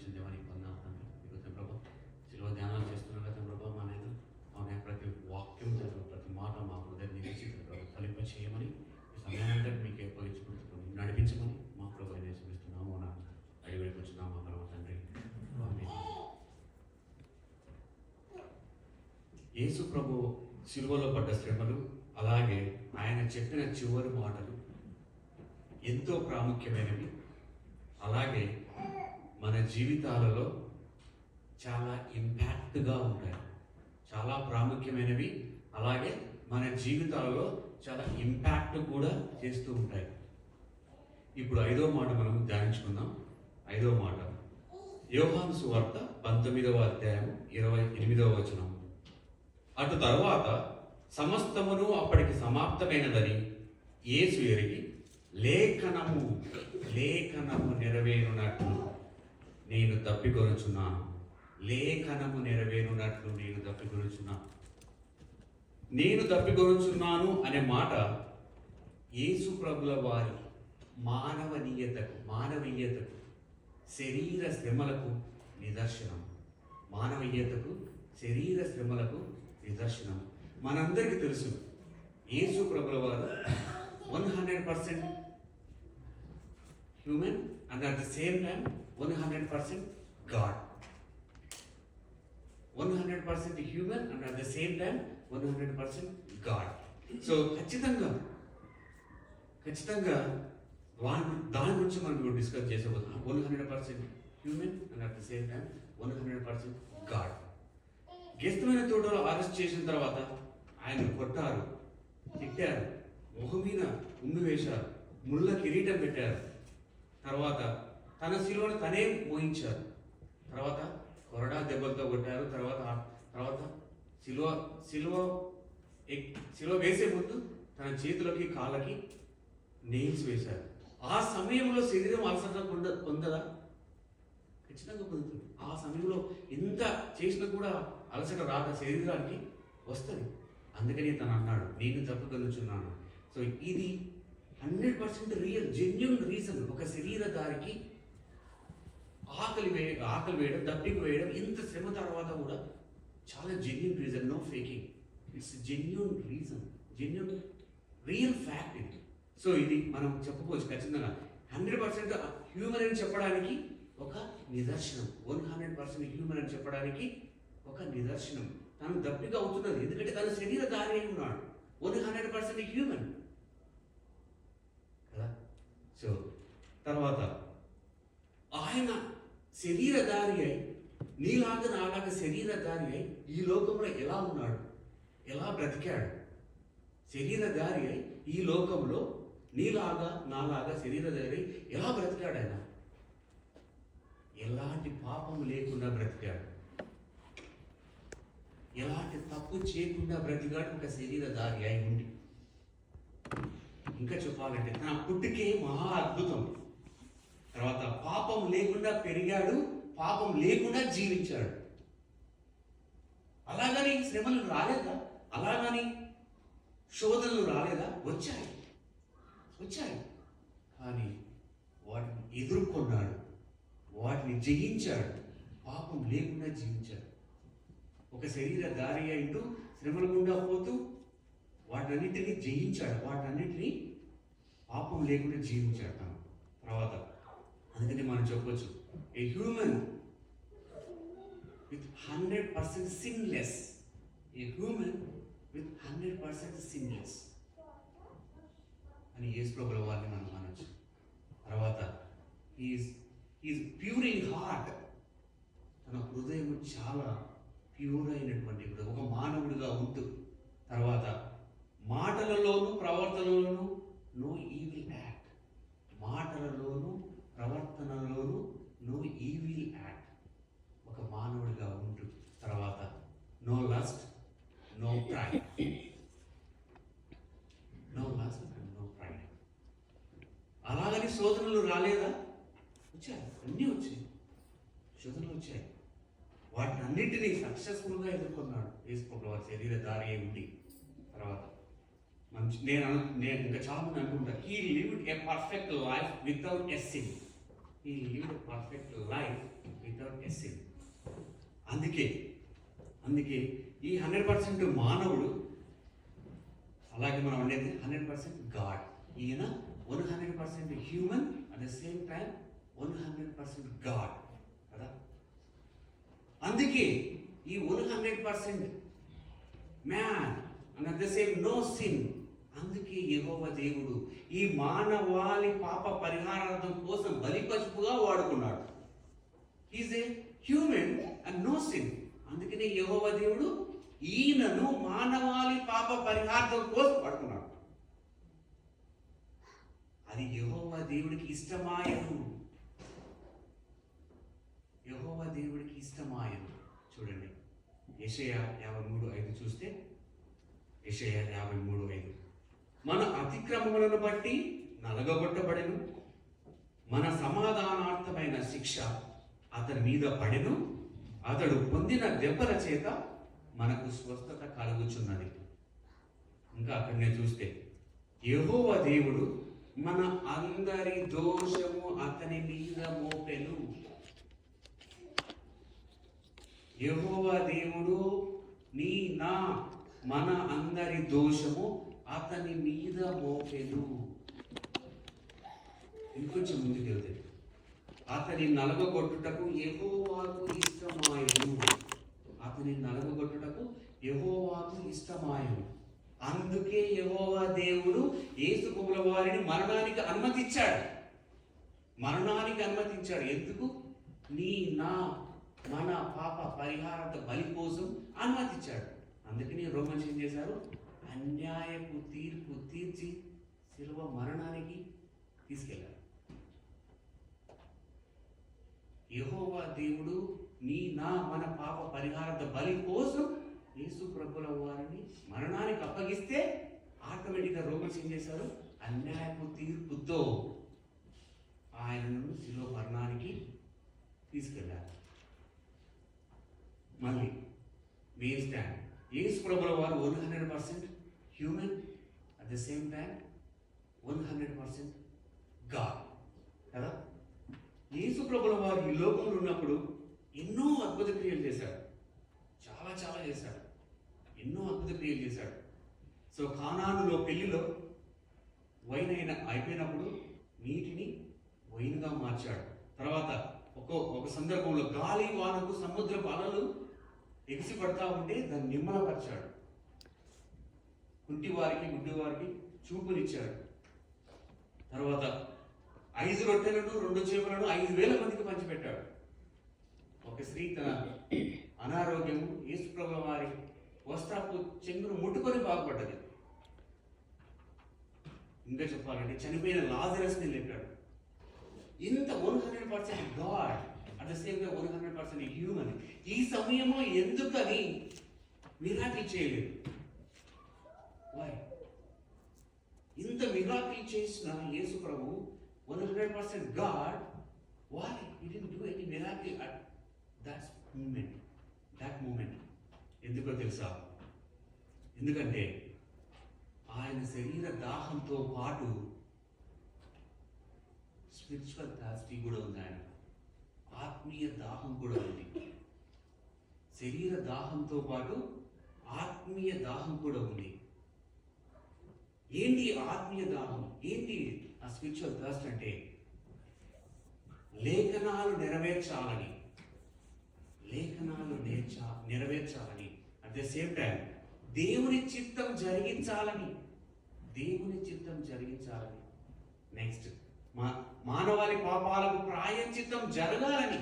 కృపనిచ్చిన దేవానికి పొందాం తండ్రి. ఈరోజు ప్రభా శిలువ ధ్యానాలు చేస్తున్నాం కదా ప్రభా, మా నేను అవునే ప్రతి వాక్యం తండ్రి, ప్రతి మాట మా హృదయం నిలిచి ప్రభు ఫలింప చేయమని ఈ సమయాన్ని మీకు అప్పగించుకుంటున్నాం, నడిపించమని మా ప్రభు నేర్చుకుంటున్నాము నా అడిగిడికి వచ్చినాము మా ప్రభు తండ్రి. యేసు ప్రభు శిలువలో పడ్డ శ్రమలు, అలాగే ఆయన చెప్పిన చివరి మాటలు ఎంతో ప్రాముఖ్యమైనవి. అలాగే మన జీవితాలలో చాలా ఇంపాక్ట్గా ఉంటాయి, చాలా ప్రాముఖ్యమైనవి. అలాగే మన జీవితాలలో చాలా ఇంపాక్ట్ కూడా చేస్తూ ఉంటాయి. ఇప్పుడు 5వ మాట మనం ధ్యానించుకుందాం. 5వ మాట యోహాను సువార్త 19వ అధ్యాయం 28వ వచనం. అటు తరువాత సమస్తమును అప్పటికి సమాప్తమైనదని యేసు ఎరిగి లేఖనము నెరవేరునట్లు నేను తప్పికొనుచున్నాను. లేఖనము నెరవేరునట్లు నేను తప్పికొనుచున్నాను. నేను తప్పికొనుచున్నాను అనే మాట యేసు ప్రభుల వారి మానవీయతకు శరీర శ్రమలకు నిదర్శనం. మానవీయతకు శరీర శ్రమలకు నిదర్శనం. మనందరికీ తెలుసు యేసు ప్రభుల వారు 100% human and at the same time 100% god. 100% human and at the same time 100% god. So ఖచ్చితంగా దాని గురించి మనం డిస్కస్ చేసేపోతున్నాం. 100% human and at the same time 100% god. గెస్తమైన తోటలో అరెస్ట్ చేసిన తర్వాత ఆయన కొట్టారు, తిట్టారు, ముఖం మీద ఉమ్మి వేశారు, ముళ్ళ కిరీటం పెట్టారు. తర్వాత తన శిలువను తనే మోయించారు. తర్వాత కొరడా దెబ్బలతో కొట్టారు. తర్వాత శిలువ వేసే ముందు తన చేతులకి కాళ్ళకి నెయిల్స్ వేశారు. ఆ సమయంలో శరీరం అలసట పొందదా? ఖచ్చితంగా పొందుతుంది. ఆ సమయంలో ఎంత చేసినా కూడా అలసట రాక శరీరానికి వస్తుంది. అందుకని తను అన్నాడు, నేను తప్పుకొనుచున్నాను. సో ఇది 100% రియల్, జెన్యూన్ రీజన్. ఒక శరీరధారికి ఆకలి వేయడం, దప్పికి వేయడం, ఇంత శ్రమ తర్వాత కూడా చాలా genuine reason, no faking. It's genuine reason, genuine real fact ఇది. సో ఇది మనం చెప్పుకోవచ్చు ఖచ్చితంగా 100% హ్యూమన్ అని చెప్పడానికి ఒక నిదర్శనం. 100% హ్యూమన్ అని చెప్పడానికి ఒక నిదర్శనం. తను దప్పిక అవుతున్నది ఎందుకంటే తన శరీరధారి అయి ఉన్నాడు. 100% హ్యూమన్ కదా. సో తర్వాత ఆయన శరీరధారి అయి, నీలాగా నాలాగా శరీరధారి అయి ఈ లోకంలో ఎలా ఉన్నాడు, ఎలా బ్రతికాడు. శరీరధారి అయి ఈ లోకంలో నీలాగా నాలాగా శరీరధారి ఎలా బ్రతికాడు. ఆయన ఎలాంటి పాపం లేకుండా బ్రతికాడు, ఎలాంటి తప్పు చేయకుండా బ్రతికాడు ఒక శరీరధారి అయి ఉండి. ఇంకా చెప్పాలంటే తన పుట్టుకే మహా అద్భుతం. తర్వాత పాపం లేకుండా పెరిగాడు, పాపం లేకుండా జీవించాడు. అలాగని శ్రమలు రాలేదా? అలాగని శోధనలు రాలేదా? వచ్చాయి. కానీ వాటిని ఎదుర్కొన్నాడు, వాటిని జయించాడు, పాపం లేకుండా జీవించాడు. ఒక శరీరధారి అంటూ శ్రమల గుండా పోతూ వాటన్నిటిని జయించాడు, వాటన్నిటిని పాపం లేకుండా జీవించాడు తను. తర్వాత అందుకని మనం చెప్పవచ్చు, a human with 100% sinless. A human with 100% sinless అని యేసు ప్రభుల వారిని మనం అనొచ్చు. తర్వాత ఈజ్ ప్యూర్ ఇన్ హార్ట్. తన హృదయం చాలా ప్యూర్ అయినటువంటి ఒక మానవుడిగా ఉంటూ, తర్వాత మాటలలోను ప్రవర్తనలోను నో ఈవిల్ యాక్ట్. మాటలలోను ప్రవర్తనలోను నో ఈవిల్ యాక్ట్, ఒక మానవుడిగా ఉంటూ. తర్వాత no lust, no pride. No lust and no pride. అలాగని శోధనలు రాలేదా? వచ్చాయి, అన్నీ వచ్చాయి, శోధనలు వచ్చాయి. వాటిని అన్నింటినీ సక్సెస్ఫుల్గా ఎదుర్కొన్నాడు యేసు ప్రభువు వారి శరీరధారి అయి ఉండి. తర్వాత నేను ఇంకా చాలా మంది అనుకుంటా, he lived a perfect life without a sin. he lived a perfect life without a sin. అందుకే ఈ 100% మానవుడు, అలాగే మనం ఉండేది 100% గాడ్. ఈయన 100% human, at the same time 100% god కదా. అందుకే ఈ 100% man and at the same no sin. అందుకే యెహోవా దేవుడు ఈ మానవాళి పాప పరిహారార్థం కోసం బలిపశువుగా వాడుకున్నాడు. Is a human and no sin. అందుకనే యెహోవా దేవుడు ఈయనను మానవాళి పాప పరిహారార్థం కోసం వాడుకున్నాడు. అది యెహోవా దేవుడికి ఇష్టమాయను. యెహోవా దేవుడికి ఇష్టమాయను. చూడండి యెషయా 53:5 చూస్తే, యెషయా 53:5, మన అతిక్రమములను బట్టి నలగగొట్టబడెను, మన సమాధానార్థమైన శిక్ష అతని మీద పడెను, అతడు పొందిన దెబ్బల చేత మనకు స్వస్థత కలుగుచున్నది. ఇంకా అక్కడనే చూస్తే యెహోవా దేవుడు మన అందరి దోషము అతని మీద మోపెను. యెహోవా దేవుడు నీ నా మన అందరి దోషము అతని మీద మోపెను. ఇంకొంచెం ముందుకు వెళ్తే, అతని నలగొట్టుటకు యెహోవాకు ఇష్టమాయను. అతని నలగొట్టుటకు యెహోవాకు ఇష్టమాయను. అందుకే యెహోవా దేవుడు యేసు ప్రభుల వారిని మరణానికి అనుమతించాడు. ఎందుకు? నీ నా మన పాప పరిహారార్థ బలి కోసం అనుమతించాడు. అందుకని రోమన్స్ ఏం చేశారు? అన్యాయపు తీర్పు తీర్చి శిలువ మరణానికి తీసుకెళ్లారు. యెహోవా దేవుడు నీ నా మన పాప పరిహారార్థ బలి కోసం యేసు ప్రభుల వారిని మరణానికి అప్పగిస్తే ఆటోమేటిక్గా రోమన్స్ ఏం చేశారు? అన్యాయపు తీర్పుతో ఆయనను శిలువ మరణానికి తీసుకెళ్లారు. మళ్ళీ మెయిన్ స్టాండ్, యేసు ప్రభుల వారు 100% human, at the same time 100% god కదా. యేసు ప్రభుల వారు ఈ లోకంలో ఉన్నప్పుడు ఎన్నో అద్భుత క్రియలు చేశాడు. చాలా చేశాడు. ఎన్నో అద్భుత క్రియలు చేశాడు. సో కానానులో పెళ్లిలో వైన్ అయిపోయినప్పుడు నీటిని వైన్గా మార్చాడు. తర్వాత ఒక సందర్భంలో గాలి వానకు సముద్రపు అలలు ఎగిసి పడతా ఉంటే దాన్ని నిమ్మలపరిచాడు. కుంటివారికి గుడ్డివారికి చూపునిచ్చాడు. తర్వాత 5 రొట్టెలను 2 చేపలను 5,000 మందికి పంచిపెట్టాడు. ఒక స్త్రీ తన అనారోగ్యము యేసు ప్రభుల వారి వస్త్రపు చెంగును ముట్టుకొని బాగుపడ్డది. ఇంకా చెప్పాలంటే చనిపోయిన లాజరస్ని లేపాడు. ఇంత 100% God, at the same time 100% human. ఈ సమయంలో ఎందుకని మిరాకిల్ చేయలేదు? వై? ఇంత మిరాకిల్ చేసిన యేసు ప్రభు 100% God, why he didn't do any miracle at that moment? ఎందుకో తెలుసా? ఎందుకంటే ఆయన శరీర దాహంతో పాటు స్పిరిచువల్ థర్స్టీ కూడా ఉంది. ఆయన ఆత్మీయ దాహం కూడా ఉంది. శరీర దాహంతో పాటు ఆత్మీయ దాహం కూడా ఉంది. ఏంటి ఆత్మీయ దాహం? ఏంటి ఆ స్పిరిచువల్ థర్స్ట్ అంటే? లేఖనాలు నెరవేర్చాలని, అట్ ద సేమ్ టైం దేవుని చిత్తం జరిగించాలని. నెక్స్ట్ మానవాళి పాపాలకు ప్రాయశ్చిత్తం జరగాలని.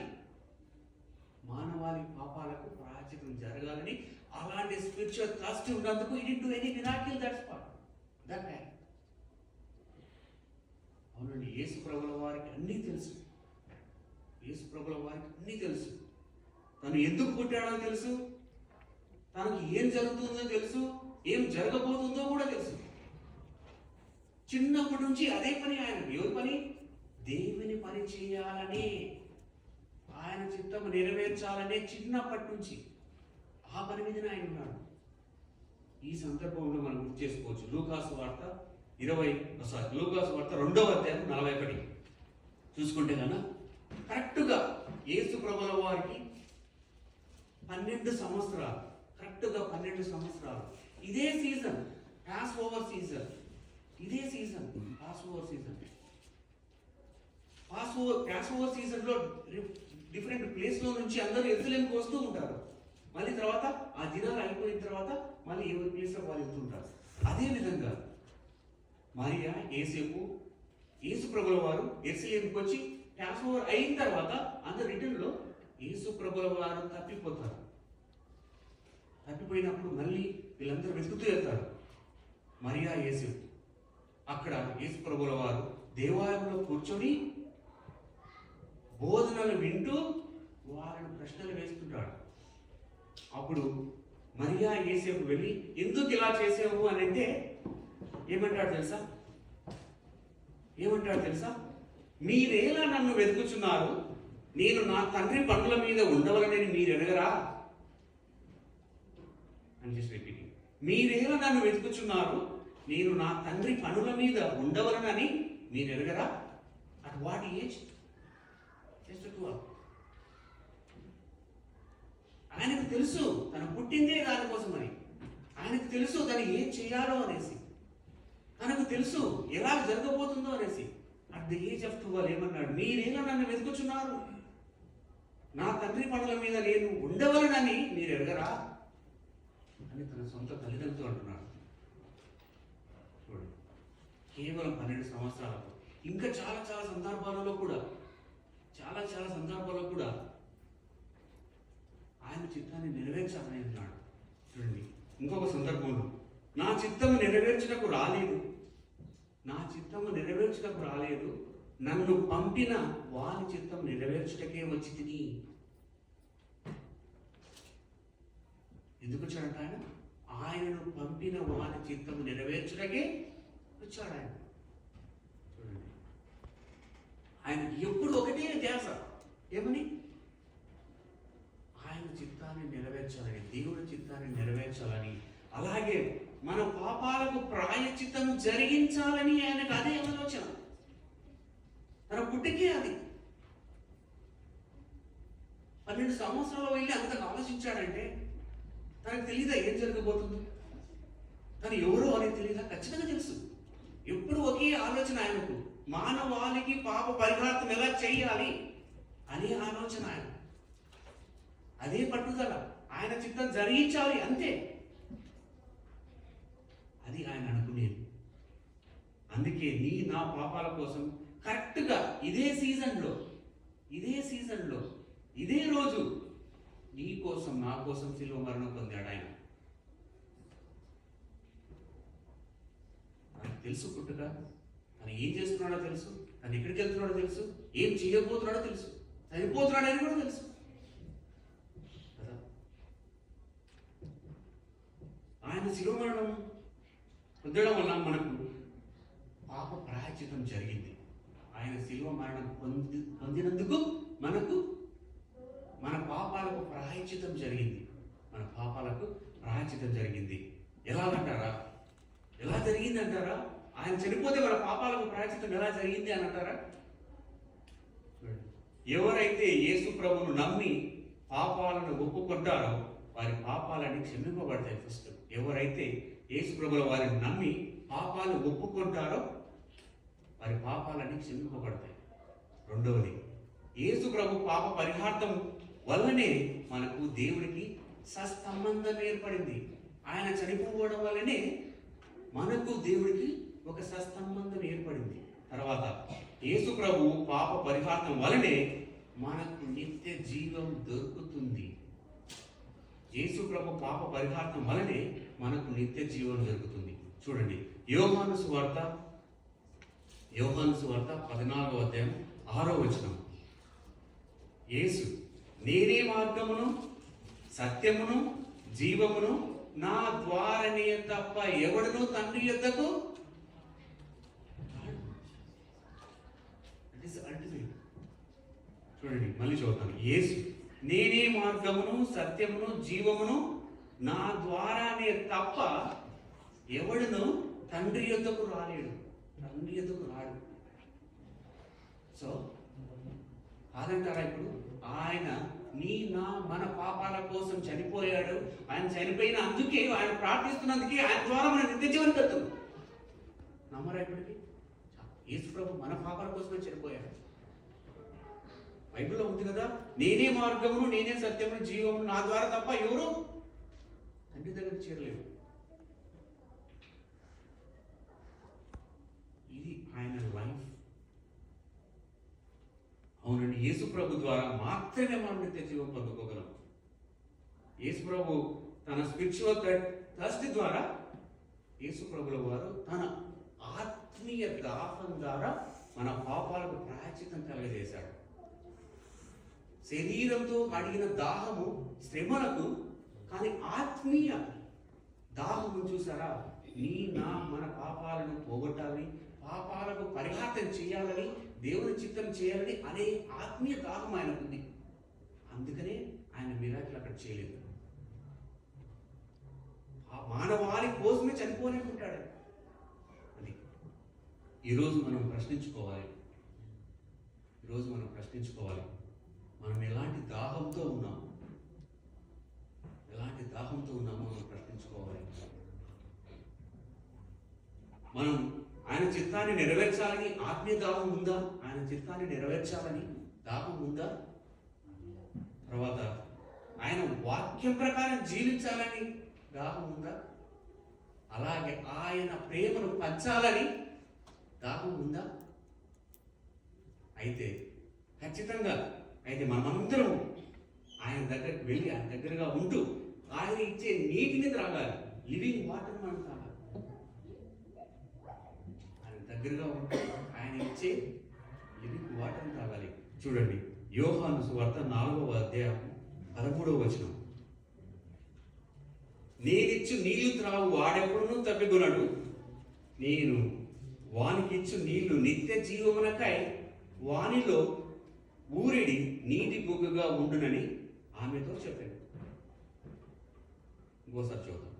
అలాంటి స్పిరిచువల్ థర్స్ట్ ఉన్నందుకు he didn't do any miracle that time. అవునండి, యేసు ప్రభుల వారికి అన్నీ తెలుసు. తను ఎందుకు పుట్టాడో తెలుసు, తనకు ఏం జరుగుతుందో తెలుసు, ఏం జరగబోతుందో కూడా తెలుసు. చిన్నప్పటి నుంచి అదే పని ఆయనకు. ఎవరి పని? దేవుని పని చేయాలని, ఆయన చిత్తం నెరవేర్చాలనే చిన్నప్పటి నుంచి ఆ పని మీదనే ఆయన ఉన్నాడు. ఈ సందర్భంలో మనం గుర్తు చేసుకోవచ్చు. లూకాసు వార్త 2వ అధ్యాయం 41 చూసుకుంటే కన్నా కరెక్ట్గా యేసు ప్రభుల వారికి 12 సంవత్సరాలు, కరెక్ట్గా 12 సంవత్సరాలు. ఇదే సీజన్, పాస్ ఓవర్ సీజన్. ఇదే season, pass over season. Pass over సీజన్లో డిఫరెంట్ ప్లేస్లో నుంచి అందరూ ఎరుసలేముకి వస్తూ ఉంటారు. మళ్ళీ తర్వాత ఆ దినాలు అయిపోయిన తర్వాత మళ్ళీ ఎవరి ప్లేస్లో వాళ్ళు వెళ్తుంటారు. అదేవిధంగా మరియా, యేసేపు, యేసు ప్రభుల వారు ఎరుసలేముకి వచ్చి పాస్ ఓవర్ అయిన తర్వాత అందరు రిటర్న్లో యేసు ప్రభుల వారు తప్పిపోతారు. తప్పిపోయినప్పుడు మళ్ళీ వీళ్ళందరూ వెతుకుతూ వెళ్తారు. మరియా, యేసేపు అక్కడ యేసు ప్రభుల వారు దేవాలయంలో కూర్చొని బోధనలు వింటూ వాళ్ళని ప్రశ్నలు వేస్తుంటాడు. అప్పుడు మరియా, యేసేపు వెళ్ళి ఎందుకు ఇలా చేసావు అని అంటే ఏమంటాడు తెలుసా? మీరేలా నన్ను వెతుకుచున్నారు? నేను నా తండ్రి పనుల మీద ఉండవలనని మీరు ఎరగరా? అని జస్ట్ రిపీటింగ్. మీరేలా నన్ను వెతుకుచున్నారు? నేను నా తండ్రి పనుల మీద ఉండవలనని మీరు ఎరగరా? At what age? జస్ట్ 12. ఆయనకు తెలుసు తను పుట్టిందే దానికోసమని. ఆయనకు తెలుసు తను ఏం చేయాలో అనేసి. తనకు తెలుసు ఎలా జరగబోతుందో అనేసి. అట్ ది ఏజ్ ఆఫ్ 12 ఏమన్నాడు? మీరేలా నన్ను వెతుకుచున్నారు? నా తండ్రి పనుల మీద నేను ఉండవలనని మీరు ఎరగరా అని తన సొంత తల్లిదండ్రులతో అంటున్నాడు. చూడండి, కేవలం 12 సంవత్సరాలకు. ఇంకా చాలా సందర్భాలలో కూడా ఆయన చిత్తాన్ని నెరవేర్చాలని అంటున్నాడు. చూడండి, ఇంకొక సందర్భంలో నా చిత్తము నెరవేర్చుటకు రాలేదు, నన్ను పంపిన వాని చిత్తం నెరవేర్చుటకే వచ్చి తిని. ఎందుకు వచ్చాడంట ఆయన? ఆయనను పంపిన వాని చిత్తం నెరవేర్చుటకే వచ్చాడు ఆయన. చూడండి, ఆయన ఎప్పుడు ఒకటే ధ్యాస. ఏమని? ఆయన చిత్తాన్ని నెరవేర్చాలని, దేవుడి చిత్తాన్ని నెరవేర్చాలని, అలాగే మన పాపాలకు ప్రాయశ్చిత్తం జరిగించాలని ఆయనకు అదే ఆలోచన. తన పుట్టికే అది. 12 సంవత్సరాలు వెళ్ళి అంతగా ఆలోచించాడంటే తనకు తెలీదా ఏం జరగబోతుందో? తను ఎవరో అనేది తెలీదా? ఖచ్చితంగా తెలుసు. ఎప్పుడు ఒకే ఆలోచన ఆయనకు, మానవాళికి పాప పరిహారం ఎలా చేయాలి అనే ఆలోచన ఆయన. అదే పట్టుదల, ఆయన చిత్తం జరిగించాలి అంతే. అది ఆయన అనుకునేది. అందుకే నా పాపాల కోసం కరెక్ట్గా ఇదే సీజన్లో ఇదే రోజు నీ కోసం నా కోసం శిలువ మరణం పొందాడు ఆయన. తనకు తెలుసు పుట్టుక, తను ఏం చేస్తున్నాడో తెలుసు, తను ఎక్కడికి వెళ్తున్నాడో తెలుసు, ఏం చేయబోతున్నాడో తెలుసు, చనిపోతున్నాడని కూడా తెలుసు కదా. ఆయన శిలువ మరణం పొందడం వల్ల మనకు పాప ప్రాయశ్చిత్తం జరిగింది. ఆయన శిలువ మరణం పొందినందుకు మనకు మన పాపాలకు ప్రాయశ్చిత్తం జరిగింది. ఎలాగంటారా? ఎలా జరిగింది అంటారా? ఆయన చనిపోతే మన పాపాలకు ప్రాయశ్చిత్తం ఎలా జరిగింది అని అంటారా? ఎవరైతే యేసు ప్రభువును నమ్మి పాపాలను ఒప్పుకుంటారో వారి పాపాలని క్షమింపబడతాయి. ఫస్ట్ ఎవరైతే యేసు ప్రభుల వారిని నమ్మి పాపాలు ఒప్పుకుంటారో వారి పాపాలని క్షమింపబడతాయి. రెండవది, యేసు ప్రభు పాప పరిహార్థం వల్లనే మనకు దేవుడికి సత్సంబంధం ఏర్పడింది. ఆయన చనిపోవడం వల్లనే మనకు దేవుడికి ఒక సత్సంబంధం ఏర్పడింది. తర్వాత యేసు ప్రభు పాప పరిహార్థం వల్లనే మనకు నిత్య జీవం దొరుకుతుంది. యేసు ప్రభు పాప పరిహార్థం వల్లనే మనకు నిత్య జీవం దొరుకుతుంది. చూడండి, యోహాను సువార్త 14వ అధ్యాయం 6వ వచనం. యేసు, నేనే మార్గమును సత్యమును జీవమును, నా ద్వారానే తప్ప ఎవడును తండ్రి యొద్దకు. చూడండి, మళ్ళీ చదువుతాను. యేసు, నేనే మార్గమును సత్యమును జీవమును, నా ద్వారానే తప్ప ఎవడును తండ్రి యొద్దకు రాడు. సో కాదంటారా? ఇప్పుడు ఆయన మన పాపాల కోసం చనిపోయాడు. ఆయన చనిపోయిన అందుకే, ఆయన ప్రార్థిస్తున్నందుకే ఆయన ద్వారా మన నిత్య జీవనం కలుగుతుంది. నమ్మరా? ఇప్పటికి యేసు ప్రభు మన పాపాల కోసమే చనిపోయాడు. బైబిల్లో ఉంది కదా, నేనే మార్గమును, నేనే సత్యమును, జీవమును, నా ద్వారా తప్ప ఎవరు తండ్రి దగ్గరికి చేరలేవు. ఇది ఆయన లైఫ్. అవునండి, యేసు ప్రభు ద్వారా మాత్రమే మనం నిత్య జీవం పొందుకోగలం. యేసు ప్రభు తన స్పిరిచువల్ థర్స్ట్ ద్వారా యేసు ప్రభుల వారు తన ఆత్మీయ దాహం ద్వారా మన పాపాలకు ప్రాయశ్చిత్తం కలగజేశాడు. శరీరంతో అడిగిన దాహము శ్రమలకు, కానీ ఆత్మీయ దాహము చూసారా? మన పాపాలను పోగొట్టాలని, పాపాలకు పరిహారం చేయాలని, దేవుని చిత్తం చేయాలని అనే ఆత్మీయ దాహం ఆయనకు ఉంది. అందుకనే ఆయన మిరాకిల్ అక్కడ చేయలేదు. ఆ మానవాళి కోసమే చనిపోవాలనుకుంటాడు. అది ఈరోజు మనం ప్రశ్నించుకోవాలి. మనం ఎలాంటి దాహంతో ఉన్నాము, మనం ప్రశ్నించుకోవాలి. మనం ఆయన చిత్తాన్ని నెరవేర్చాలని ఆత్మీయ దాహం ఉందా? ఆయన చిత్తాన్ని నెరవేర్చాలని దాహం ఉందా? తర్వాత ఆయన వాక్యం ప్రకారం జీవించాలని దాహం ఉందా? అలాగే ఆయన ప్రేమను పంచాలని దాహం ఉందా? అయితే ఖచ్చితంగా మనమందరం ఆయన దగ్గరికి వెళ్ళి, ఆయన దగ్గరగా ఉంటూ ఆయన ఇచ్చే నీటిని త్రాగాలి. లివింగ్ వాటర్ మనం తాగాలి. ఆయన దగ్గరగా ఉంటూ ఆయన ఇచ్చే లివింగ్ వాటర్ని తాగాలి. చూడండి, యోహాను సువార్త 4వ అధ్యాయం 13వ వచనం. నేనిచ్చు నీళ్లు త్రాగు వాడెప్పుడునూ తప్పికొనడు, నేను వానికిచ్చు నీళ్లు నిత్య జీవమునకై వానిలో ఊరిడి నీటి బొగ్గుగా ఉండునని ఆమెతో చెప్పాను. ఇంకోసారి చూద్దాం.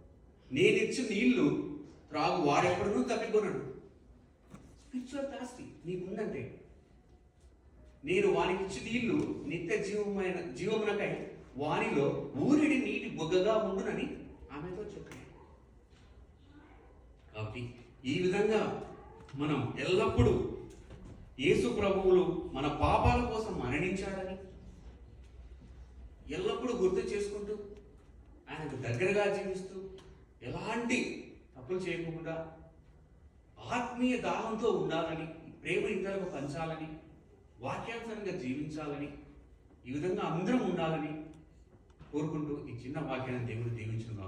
నేనిచ్చు నీళ్లు త్రాగు వాడెప్పుడునూ తప్పికొనడు. స్పిరిచువల్ థర్స్ట్ నీకుందంటే, నేను వానికి ఇచ్చి నీళ్లు నిత్య జీవమునకై వానిలో ఊరిడి నీటి బొగ్గగా ఉండునని ఆమెతో చెప్పాను. కాబట్టి ఈ విధంగా మనం ఎల్లప్పుడూ యేసు ప్రభువులు మన పాపాల కోసం మరణించాడని ఎల్లప్పుడూ గుర్తు చేసుకుంటూ, ఆయనకు దగ్గరగా జీవిస్తూ, ఎలాంటి తప్పులు చేయకుండా ఆత్మీయ దాహంతో ఉండాలని, ప్రేమ ఇతరులకు పంచాలని, వాక్యానుసారంగా జీవించాలని, ఈ విధంగా అందరం ఉండాలని కోరుకుంటూ ఈ చిన్న వాక్యాన్ని దేవుడు దీవించును.